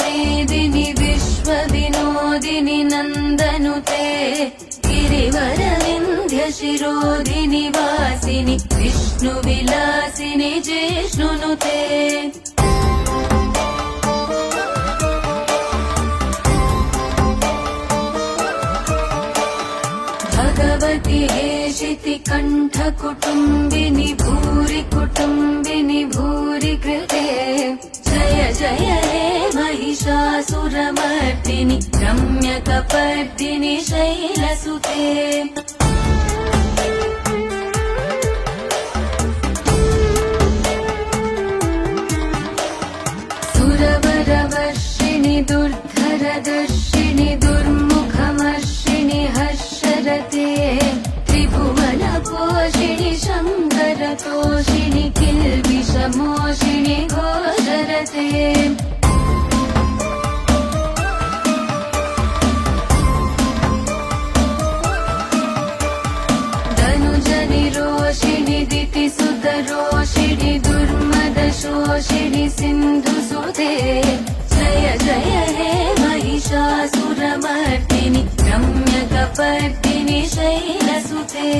मेदिनि विश्वविनोदिनि नन्दनुते गिरिवरविन्ध्यशिरोधिनि वासिनि विष्णुविलासिनि जिष्णुनुते भगवति हेशिति कण्ठकुटुम्बिनि भूरि कुटुम्बिनि भूरि कृते जय जय हे महिषासुरमर्दिनि रम्यकपर्दिनि शैलसुते सुरवरवर्षिणि दुर्धरदर्शिनि दुर्मुखमर्षिणि हर्षरते त्रिभुवनपोषिणि शङ्करतोषिणि किल्बिषमोषिणि घोषरते धनुजनिरोषिणि दितिसुतरोषिणि दुर्मदशोषिणि सिन्धुसुते जय जय हे महिषासुरमर्दिनि रम्यकपर्दिनि शैलसुते